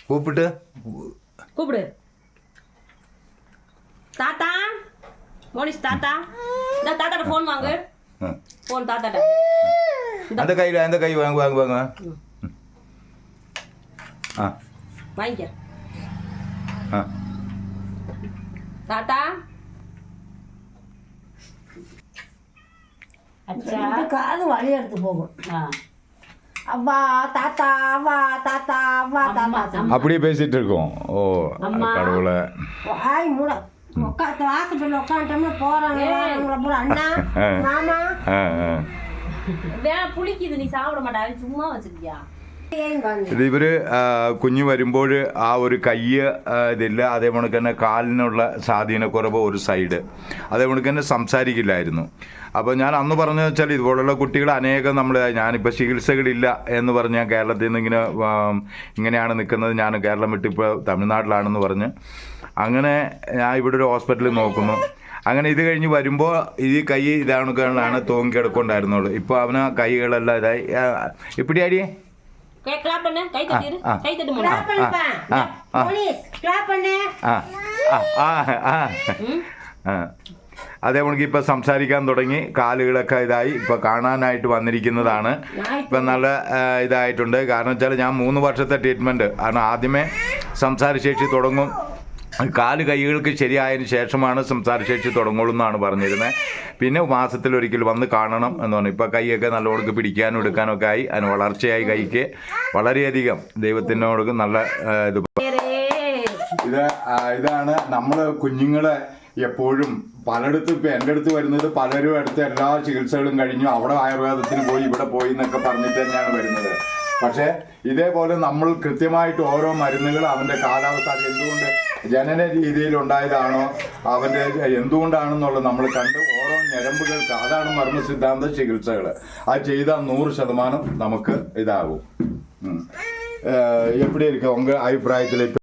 கூப்பிட்டு கூப்பிடு தாத்தா மோனிஷ் தாத்தா இந்த தாத்தாட்ட ஃபோன் வாங்கு ஃபோன் தாத்தாட்ட அந்த கை வாங்க வாங்க வாங்க ஆ வாங்கிக்க ஆ தாத்தா அச்சா காது வழி எடுத்து போகும் அவ்வா தாத்தா அவ்வா தாத்தா அவ்வா தாத்தா அப்படியே பேசிட்டு இருக்கோம். ஓ கடவுளை ஹாய் மூட உட்காந்து வாசப்படியில் உட்காந்துட்டோம்னா போறாங்க வராங்களா அண்ணா மாமா வேணா புளிக்குது நீ சாப்பிட மாட்டாங்க சும்மா வச்சிருக்கியா ഇത് ഇവർ കുഞ്ഞ് വരുമ്പോൾ ആ ഒരു കയ്യ് ഇതില്ല, അതേപോലെ തന്നെ കാലിനുള്ള സ്വാധീനക്കുറവ് ഒരു സൈഡ്, അതേപോലെ തന്നെ സംസാരിക്കില്ലായിരുന്നു. അപ്പോൾ ഞാൻ അന്ന് പറഞ്ഞു വെച്ചാൽ ഇതുപോലുള്ള കുട്ടികൾ അനേകം ഞാനിപ്പോൾ ചികിത്സകളില്ല എന്ന് പറഞ്ഞ് ഞാൻ കേരളത്തിൽ നിന്ന് ഇങ്ങനെയാണ് നിൽക്കുന്നത്, ഞാൻ കേരളം വിട്ടിപ്പോൾ തമിഴ്നാട്ടിലാണെന്ന് പറഞ്ഞ് അങ്ങനെ ഞാൻ ഇവിടെ ഒരു ഹോസ്പിറ്റലിൽ നോക്കുന്നു. അങ്ങനെ ഇത് കഴിഞ്ഞ് വരുമ്പോൾ ഈ കൈ ഇതാണുകളാണ് തൂങ്ങിക്കിടക്കുണ്ടായിരുന്നുള്ളൂ. ഇപ്പോൾ അവന് കൈകളെല്ലാം ഇതായി ഇപ്പിടിയാടിയേ അതേപോലെ ഇപ്പൊ സംസാരിക്കാൻ തുടങ്ങി, കാലുകളൊക്കെ ഇതായി ഇപ്പൊ കാണാനായിട്ട് വന്നിരിക്കുന്നതാണ്. ഇപ്പൊ നല്ല ഇതായിട്ടുണ്ട്. കാരണം വെച്ചാൽ ഞാൻ 3 വർഷത്തെ ട്രീറ്റ്മെന്റ് കാരണം ആദ്യമേ സംസാരശേഷി തുടങ്ങും, കാല് കൈകൾക്ക് ശരിയായതിനു ശേഷമാണ് സംസാരശേഷി തുടങ്ങുള്ളൂ എന്നാണ് പറഞ്ഞിരുന്നത്. പിന്നെ മാസത്തിലൊരിക്കൽ വന്ന് കാണണം എന്ന് പറഞ്ഞു. ഇപ്പം കൈയൊക്കെ നല്ലോണം പിടിക്കാനും എടുക്കാനും ഒക്കെ ആയി, അതിന് വളർച്ചയായി കൈക്ക് വളരെയധികം ദൈവത്തിനോട് നല്ല ഇതാണ് നമ്മൾ കുഞ്ഞുങ്ങളെ എപ്പോഴും പലയിടത്തും ഇപ്പം എൻ്റെ അടുത്ത് വരുന്നത് പലരും അടുത്ത് എല്ലാ ചികിത്സകളും കഴിഞ്ഞു, അവിടെ ആയുർവേദത്തിന് പോയി ഇവിടെ പോയി എന്നൊക്കെ പറഞ്ഞിട്ട് തന്നെയാണ് വരുന്നത്. പക്ഷേ ഇതേപോലെ നമ്മൾ കൃത്യമായിട്ട് ഓരോ മരുന്നുകൾ അവൻ്റെ കാലാവസ്ഥ അത് എന്തുകൊണ്ട് ജനന രീതിയിൽ ഉണ്ടായതാണോ അവൻ്റെ എന്തുകൊണ്ടാണെന്നുള്ളത് നമ്മൾ കണ്ട് ഓരോ ഞരമ്പുകൾക്ക് അതാണ് മർമ്മ സിദ്ധാന്ത ചികിത്സകൾ. അത് ചെയ്താൽ 100% നമുക്ക് ഇതാകും. എപ്പിടി ഇരിക്കും ഉങ്ക അഭിപ്രായത്തിൽ?